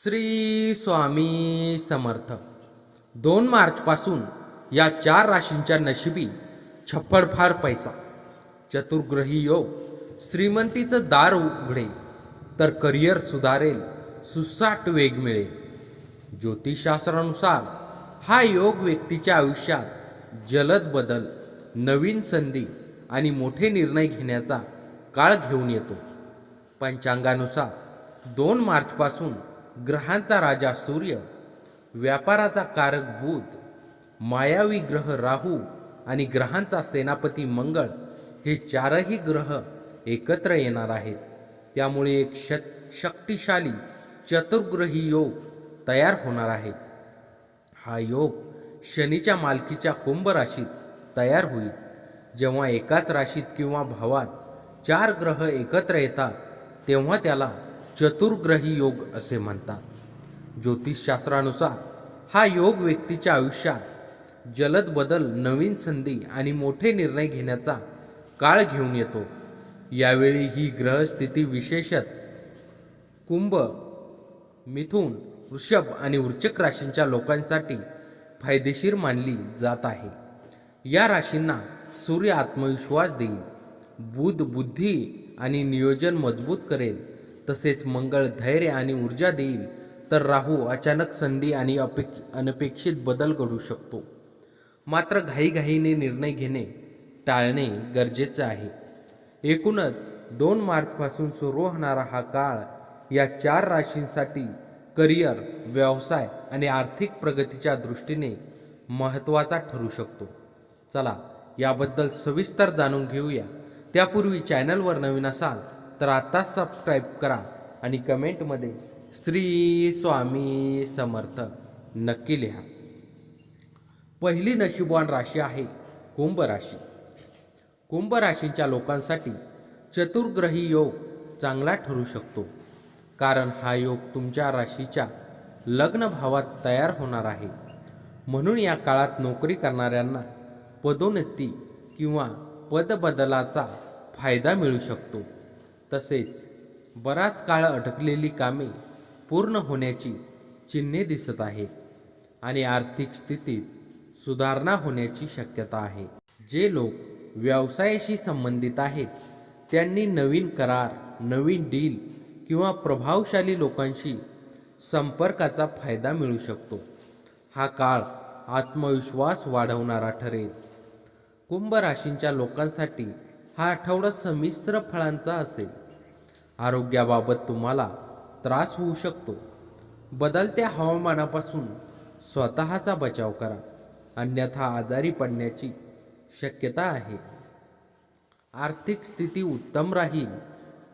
श्री स्वामी समर्थ. 2 मार्चपासून या 4 राशींच्या नशिबी छप्पडफार पैसा, चतुर्ग्रही योग, श्रीमंतीचं दार उघडेल, तर करिअर सुधारेल, सुसाट वेग मिळेल. ज्योतिषशास्त्रानुसार हा योग व्यक्तीच्या आयुष्यात जलद बदल, नवीन संधी आणि मोठे निर्णय घेण्याचा काळ घेऊन येतो. पंचांगानुसार 2 मार्चपासून ग्रहांचा राजा सूर्य, व्यापाराचा कारक बुध, मायावी ग्रह राहू आणि ग्रहांचा सेनापती मंगळ हे 4ही ग्रह एकत्र येणार आहेत. त्यामुळे एक शक्तिशाली चतुर्ग्रही योग तयार होणार आहे. हा योग शनीच्या मालकीच्या कुंभ राशीत तयार होईल. जेव्हा एकाच राशीत किंवा भावात 4 ग्रह एकत्र येतात तेव्हा त्याला चतुर्ग्रही योग असे म्हणतात. ज्योतिषशास्त्रानुसार हा योग व्यक्तीच्या आयुष्यात जलद बदल, नवीन संधी आणि मोठे निर्णय घेण्याचा काळ घेऊन येतो. यावेळी ही ग्रहस्थिती विशेषतः कुंभ, मिथुन, वृषभ आणि वृश्चिक राशींच्या लोकांसाठी फायदेशीर मानली जात आहे. या राशींना सूर्य आत्मविश्वास देईल, बुध बुद्धी आणि नियोजन मजबूत करेल, तसेच मंगळ धैर्य आणि ऊर्जा देईल, तर राहू अचानक संधी आणि अनपेक्षित बदल घडू शकतो. मात्र घाईघाईने निर्णय घेणे टाळणे गरजेचे आहे. एकूणच 2 मार्चपासून सुरू होणारा हा काळ या 4 राशींसाठी करिअर, व्यवसाय आणि आर्थिक प्रगतीच्या दृष्टीने महत्त्वाचा ठरू शकतो. चला याबद्दल सविस्तर जाणून घेऊया. त्यापूर्वी चॅनलवर नवीन असाल तर आत्ताच सबस्क्राईब करा आणि कमेंटमध्ये श्री स्वामी समर्थ नक्की लिहा. पहिली नशीबवान राशी आहे कुंभ राशी. कुंभ राशीच्या लोकांसाठी चतुर्ग्रही योग चांगला ठरू शकतो, कारण हा योग तुमच्या राशीच्या लग्न भावात तयार होणार आहे. म्हणून या काळात नोकरी करणाऱ्यांना पदोन्नती किंवा पदबदलाचा फायदा मिळू शकतो. तसेच बराच काळ अटकलेली कामे पूर्ण होण्याची चिन्हे दिसत आहेत आणि आर्थिक स्थितीत सुधारणा होण्याची शक्यता आहे. जे लोक व्यवसायाशी संबंधित आहेत त्यांनी नवीन करार, नवीन डील किंवा प्रभावशाली लोकांशी संपर्काचा फायदा मिळू शकतो. हा काळ आत्मविश्वास वाढवणारा ठरेल. कुंभ राशींच्या लोकांसाठी हा आठवडा संमिश्र फळांचा असेल. आरोग्याबाबत तुम्हाला त्रास होऊ शकतो. बदलत्या हवामानापासून स्वतःचा बचाव करा, अन्यथा आजारी पडण्याची शक्यता आहे. आर्थिक स्थिती उत्तम राहील,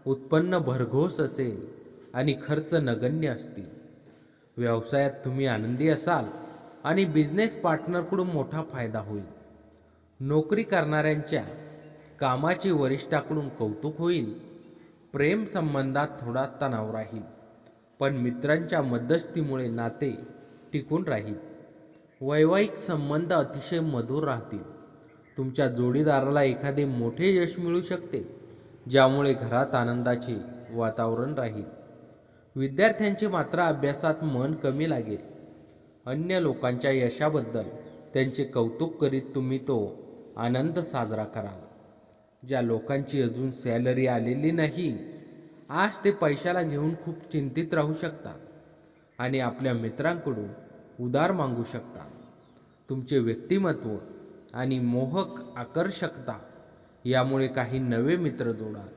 उत्पन्न भरघोस असेल आणि खर्च नगण्य असतील. व्यवसायात तुम्ही आनंदी असाल आणि बिझनेस पार्टनरकडून मोठा फायदा होईल. नोकरी करणाऱ्यांच्या कामाचे वरिष्ठाकडून कौतुक होईल. प्रेम संबंधात थोडा तणाव राहील, पण मित्रांच्या मध्यस्थीमुळे नाते टिकून राहील. वैवाहिक संबंध अतिशय मधुर राहतील. तुमच्या जोडीदाराला एखादे मोठे यश मिळू शकते, ज्यामुळे घरात आनंदाचे वातावरण राहील. विद्यार्थ्यांचे मात्र अभ्यासात मन कमी लागेल. अन्य लोकांच्या यशाबद्दल त्यांचे कौतुक करीत तुम्ही तो आनंद साजरा कराल. ज्या लोकांची अजून सॅलरी आलेली नाही, आज ते पैशाला घेऊन खूप चिंतित राहू शकतात आणि आपल्या मित्रांकडून उधार मागू शकतात. तुमचे व्यक्तिमत्व आणि मोहक आकर्षकता यामुळे काही नवे मित्र जोडाल.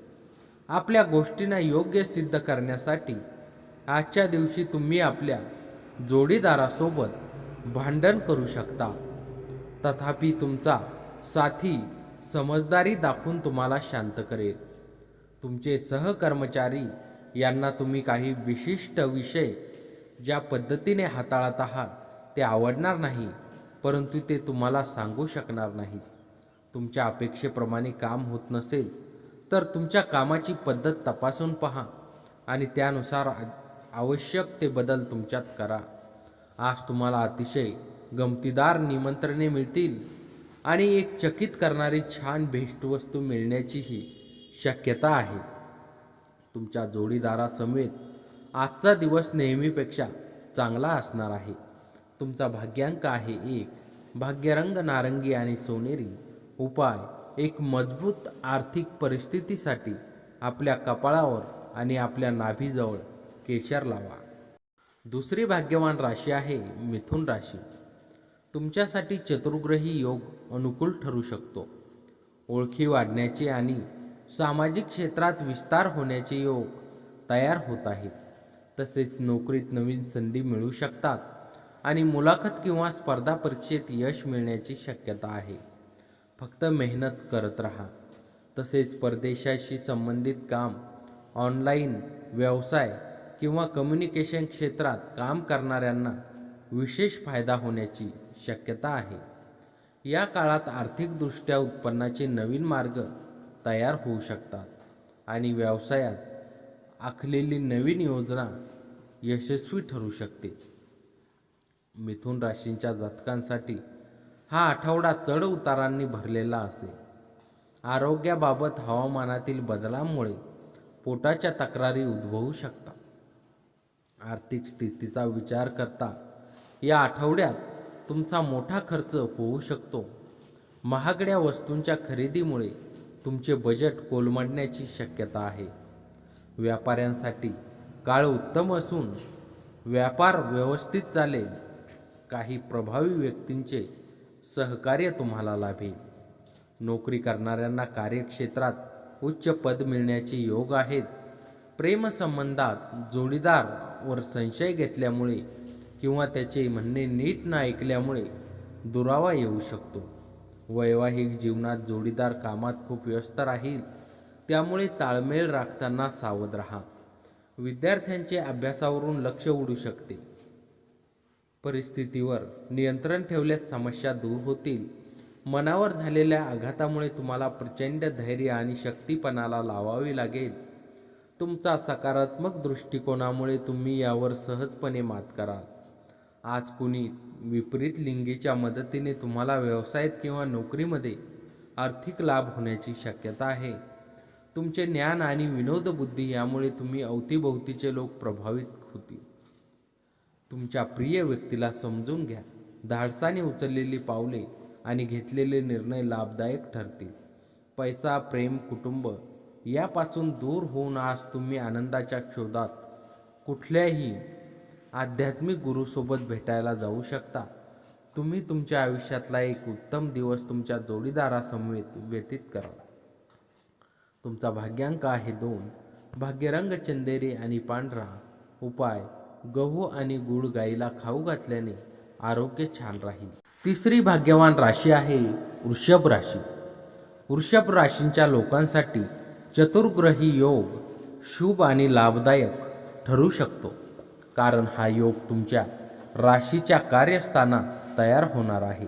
आपल्या गोष्टींना योग्य सिद्ध करण्यासाठी आजच्या दिवशी तुम्ही आपल्या जोडीदारासोबत भांडण करू शकता. तथापि तुमचा साथी समजदारी दाखवून तुम्हाला शांत करेल. तुमचे सहकर्मचारी यांना तुम्ही काही विशिष्ट विषय ज्या पद्धतीने हाताळत आहात ते आवडणार नाही, परंतु ते तुम्हाला सांगू शकणार नाहीत. तुमच्या अपेक्षेप्रमाणे काम होत नसेल तर तुमच्या कामाची पद्धत तपासून पहा आणि त्यानुसार आवश्यक ते बदल तुमच्यात करा. आज तुम्हाला अतिशय गमतीदार निमंत्रणे मिळतील आणि एक चकित करणारी छान भेटवस्तू मिळण्याचीही शक्यता आहे. तुमच्या जोडीदारासमवेत आजचा दिवस नेहमीपेक्षा चांगला असणार आहे. तुमचा भाग्यांक आहे 1. भाग्यरंग नारंगी आणि सोनेरी. उपाय: एक मजबूत आर्थिक परिस्थितीसाठी आपल्या कपाळावर आणि आपल्या नाभीजवळ केशर लावा. दुसरी भाग्यवान राशी आहे मिथुन राशी. तुमच्यासाठी चतुर्ग्रही योग अनुकूल ठरू शकतो. ओळखी वाढण्याचे आणि सामाजिक क्षेत्रात विस्तार होण्याचे योग तयार होत आहेत. तसेच नोकरीत नवीन संधी मिळू शकतात आणि मुलाखत किंवा स्पर्धा परीक्षेत यश मिळण्याची शक्यता आहे. फक्त मेहनत करत राहा. तसेच परदेशाशी संबंधित काम, ऑनलाईन व्यवसाय किंवा कम्युनिकेशन क्षेत्रात काम करणाऱ्यांना विशेष फायदा होण्याची शक्यता आहे. या काळात आर्थिकदृष्ट्या उत्पन्नाचे नवीन मार्ग तयार होऊ शकतात आणि व्यवसायात आखलेली नवीन योजना यशस्वी ठरू शकते. मिथुन राशींच्या जातकांसाठी हा आठवडा चढ उतारांनी भरलेला असेल. आरोग्याबाबत हवामानातील बदलामुळे पोटाच्या तक्रारी उद्भवू शकतात. आर्थिक स्थितीचा विचार करता या आठवड्यात तुमचा मोठा खर्च होऊ शकतो. महागड्या वस्तूंच्या खरेदीमुळे तुमचे बजेट कोलमडण्याची शक्यता आहे. व्यापाऱ्यांसाठी काळ उत्तम असून व्यापार व्यवस्थित चालेल. काही प्रभावी व्यक्तींचे सहकार्य तुम्हाला लाभेल. नोकरी करणाऱ्यांना कार्यक्षेत्रात उच्च पद मिळण्याचे योग आहेत. प्रेमसंबंधात जोडीदारावर संशय घेतल्यामुळे किंवा त्याचे म्हणणे नीट न ऐकल्यामुळे दुरावा येऊ शकतो. वैवाहिक जीवनात जोडीदार कामात खूप व्यस्त राहील, त्यामुळे ताळमेळ राखताना सावध राहा. विद्यार्थ्यांचे अभ्यासावरून लक्ष उडू शकते. परिस्थितीवर नियंत्रण ठेवल्यास समस्या दूर होतील. मनावर झालेल्या आघातामुळे तुम्हाला प्रचंड धैर्य आणि शक्तिपणाला लावावे लागेल. तुमचा सकारात्मक दृष्टिकोनामुळे तुम्ही यावर सहजपणे मात कराल. आज कुणी विपरीत लिंगीच्या मदतीने तुम्हाला व्यवसायात किंवा नोकरीमध्ये आर्थिक लाभ होण्याची शक्यता आहे. तुमचे ज्ञान आणि विनोदबुद्धी यामुळे तुम्ही अवतीभोवतीचे लोक प्रभावित होतील. तुमच्या प्रिय व्यक्तीला समजून घ्या. धाडसाने उचललेली पावले आणि घेतलेले निर्णय लाभदायक ठरतील. पैसा, प्रेम, कुटुंब यापासून दूर होऊन आज तुम्ही आनंदाच्या शोधात कुठल्याही आध्यात्मिक गुरुसोबत भेटायला जाऊ शकता. तुम्ही तुमच्या आयुष्यातला एक उत्तम दिवस तुमच्या जोडीदारासमवेत व्यतीत करा. तुमचा भाग्यांक आहे 2. भाग्यरंग चंदेरी आणि पांढरा. उपाय: गहू आणि गूळ गाईला खाऊ घातल्याने आरोग्य छान राहील. तिसरी भाग्यवान राशी आहे वृषभ राशी. वृषभ राशींच्या लोकांसाठी चतुर्ग्रही योग शुभ आणि लाभदायक ठरू शकतो. कारण हा योग तुमच्या राशीच्या कार्यस्थानात तयार होणार आहे.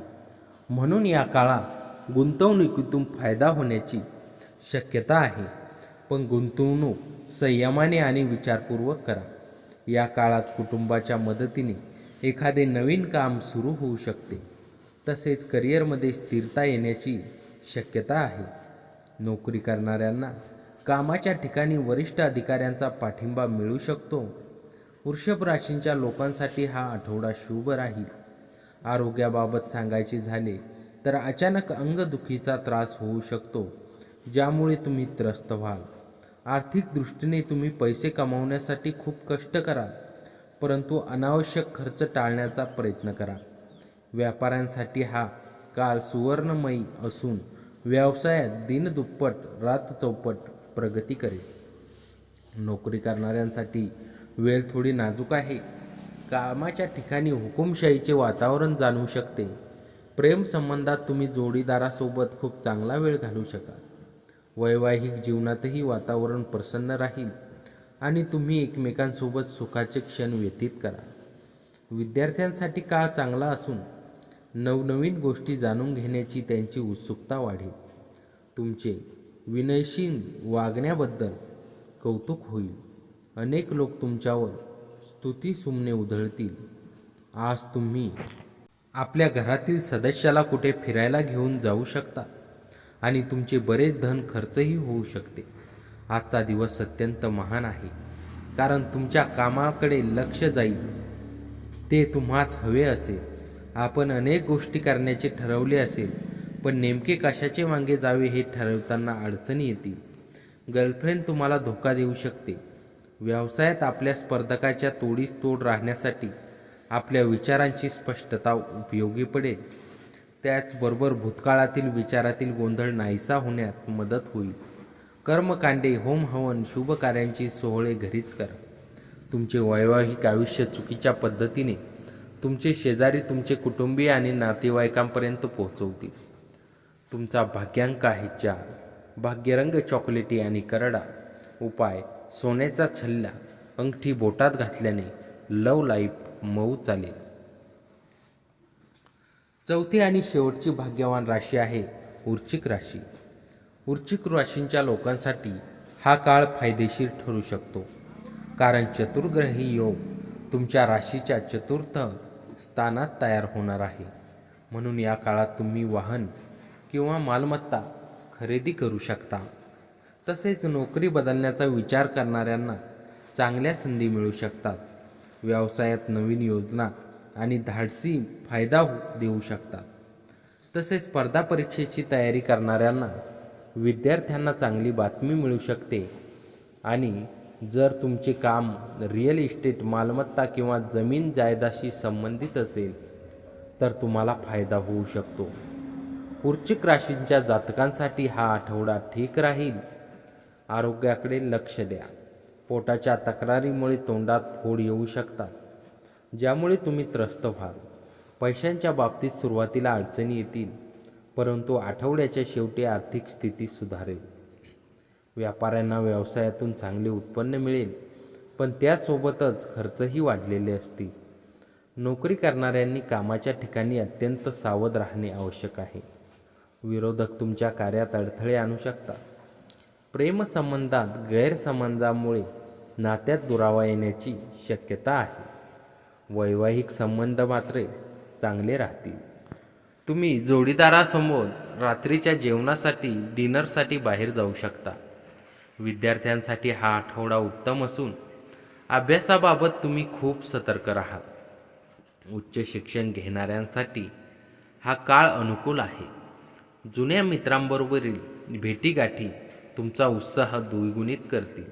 म्हणून या काळात गुंतवणुकीतून फायदा होण्याची शक्यता आहे. पण गुंतवणूक संयमाने आणि विचारपूर्वक करा. या काळात कुटुंबाच्या मदतीने एखादे नवीन काम सुरू होऊ शकते. तसेच करिअरमध्ये स्थिरता येण्याची शक्यता आहे. नोकरी करणाऱ्यांना कामाच्या ठिकाणी वरिष्ठ अधिकाऱ्यांचा पाठिंबा मिळू शकतो. वृषभ राशींच्या लोकांसाठी हा आठवडा शुभ राहील. आरोग्याबाबत सांगायचे झाले तर अचानक अंगदुखीचा त्रास होऊ शकतो, ज्यामुळे तुम्ही त्रस्त व्हाल. आर्थिक दृष्टीने तुम्ही पैसे कमावण्यासाठी खूप कष्ट कराल, परंतु अनावश्यक खर्च टाळण्याचा प्रयत्न करा. व्यापाऱ्यांसाठी हा काळ सुवर्णमयी असून व्यवसायात दिनदुप्पट रात चौपट प्रगती करेल. नोकरी करणाऱ्यांसाठी वेळ थोडी नाजूक आहे. कामाच्या ठिकाणी हुकुमशाहीचे वातावरण जाणवू शकते. प्रेमसंबंधात तुम्ही जोडीदारासोबत खूप चांगला वेळ घालवू शकाल. वैवाहिक जीवनातही वातावरण प्रसन्न राहील आणि तुम्ही एकमेकांसोबत सुखाचे क्षण व्यतीत करा. विद्यार्थ्यांसाठी काळ चांगला असून नवनवीन गोष्टी जाणून घेण्याची त्यांची उत्सुकता वाढेल. तुमचे विनयशील वागण्याबद्दल कौतुक होईल. अनेक लोक तुमच्यावर स्तुतीसुमने उधळतील. आज तुम्ही आपल्या घरातील सदस्याला कुठे फिरायला घेऊन जाऊ शकता आणि तुमचे बरेच धन खर्चही होऊ शकते. आजचा दिवस अत्यंत महान आहे. कारण तुमच्या कामाकडे लक्ष जाईल ते तुम्हास हवे असेल. आपण अनेक गोष्टी करण्याचे ठरवले असेल, पण नेमके कशाचे मागे जावे हे ठरवताना अडचणी येतील. गर्लफ्रेंड तुम्हाला धोका देऊ शकते. व्यवसायात आपल्या स्पर्धकाच्या तोडीस तोड राहण्यासाठी आपल्या विचारांची स्पष्टता उपयोगी पडेल. त्याचबरोबर भूतकाळातील विचारातील गोंधळ नाहीसा होण्यास मदत होईल. कर्मकांडे, होम हवन, शुभ कार्यांची सोहळे घरीच करा. तुमचे वैवाहिक आयुष्य चुकीच्या पद्धतीने तुमचे शेजारी, तुमचे कुटुंबीय आणि नातेवाईकांपर्यंत पोहोचवतील. तुमचा भाग्यांक आहे 4. भाग्यरंग चॉकलेटी आणि करडा. उपाय: सोन्याचा छल्ला अंगठी बोटात घातल्याने लव लाईफ मऊ चालेल. चौथी आणि शेवटची भाग्यवान राशी आहे वृश्चिक राशी. वृश्चिक राशींच्या लोकांसाठी हा काळ फायदेशीर ठरू शकतो, कारण चतुर्ग्रही योग तुमच्या राशीच्या चतुर्थ स्थानात तयार होणार आहे. म्हणून या काळात तुम्ही वाहन किंवा मालमत्ता खरेदी करू शकता. तसेच नोकरी बदलण्याचा विचार करणाऱ्यांना चांगल्या संधी मिळू शकतात. व्यवसायात नवीन योजना आणि धाडसी फायदा देऊ शकतात. तसेच स्पर्धा परीक्षेची तयारी करणाऱ्यांना विद्यार्थ्यांना चांगली बातमी मिळू शकते. आणि जर तुमचे काम रिअल इस्टेट, मालमत्ता किंवा जमीन जायदाशी संबंधित असेल तर तुम्हाला फायदा होऊ शकतो. वृश्चिक राशींच्या जातकांसाठी हा आठवडा ठीक राहील. आरोग्याकडे लक्ष द्या. पोटाच्या तक्रारीमुळे तोंडात फोड येऊ शकतात, ज्यामुळे तुम्ही त्रस्त व्हाल. पैशांच्या बाबतीत सुरुवातीला अडचणी येतील, परंतु आठवड्याच्या शेवटी आर्थिक स्थिती सुधारेल. व्यापाऱ्यांना व्यवसायातून चांगले उत्पन्न मिळेल, पण त्यासोबतच खर्चही वाढलेले असतील. नोकरी करणाऱ्यांनी कामाच्या ठिकाणी अत्यंत सावध राहणे आवश्यक आहे. विरोधक तुमच्या कार्यात अडथळे आणू शकतात. प्रेमसंबंधात गैरसमजामुळे नात्यात दुरावा येण्याची शक्यता आहे. वैवाहिक संबंध मात्र चांगले राहतील. तुम्ही जोडीदारासमोर रात्रीच्या जेवणासाठी, डिनरसाठी बाहेर जाऊ शकता. विद्यार्थ्यांसाठी हा आठवडा उत्तम असून अभ्यासाबाबत तुम्ही खूप सतर्क राहा. उच्च शिक्षण घेणाऱ्यांसाठी हा काळ अनुकूल आहे. जुन्या मित्रांबरोबरील भेटीगाठी तुमचा उत्साह द्विगुणित करतील.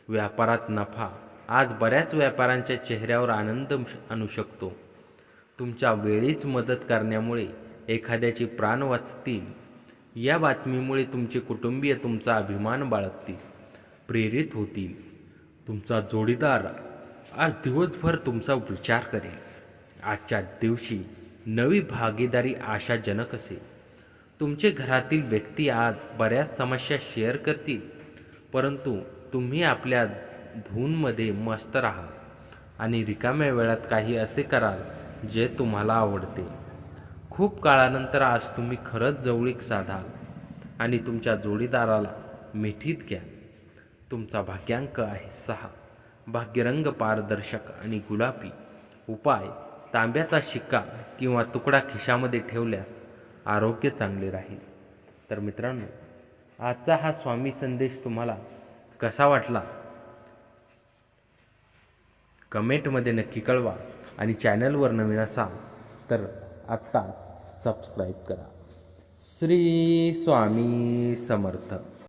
व्यापारात नफा आज बऱ्याच व्यापाऱ्यांच्या चेहऱ्यावर आनंद आणू शकतो. तुमच्या वेळीच मदत करण्यामुळे एखाद्याचे प्राण वाचतील. या बातमीमुळे तुमचे कुटुंबीय तुमचा अभिमान बाळगतील, प्रेरित होतील. तुमचा जोडीदार आज दिवसभर तुमचा विचार करेल. आजच्या दिवशी नवी भागीदारी आशाजनक असेल. तुमचे घरातील व्यक्ती आज बऱ्याच समस्या शेअर करतील, परंतु तुम्ही आपल्या धूनमध्ये मस्त राहा आणि रिकाम्या वेळात काही असे कराल जे तुम्हाला आवडते. खूप काळानंतर आज तुम्ही खरंच जवळीक साधाल आणि तुमच्या जोडीदाराला मिठीत घ्या. तुमचा भाग्यांक आहे 6. भाग्यरंग पारदर्शक आणि गुलाबी. उपाय: तांब्याचा शिक्का किंवा तुकडा खिशामध्ये ठेवल्यास आरोग्य चांगले राहील. तर मित्रांनो, आजचा हा स्वामी संदेश तुम्हाला कसा वाटला कमेंटमध्ये नक्की कळवा. आणि चॅनलवर नवीन असाल तर आत्ताच सबस्क्राईब करा. श्री स्वामी समर्थ.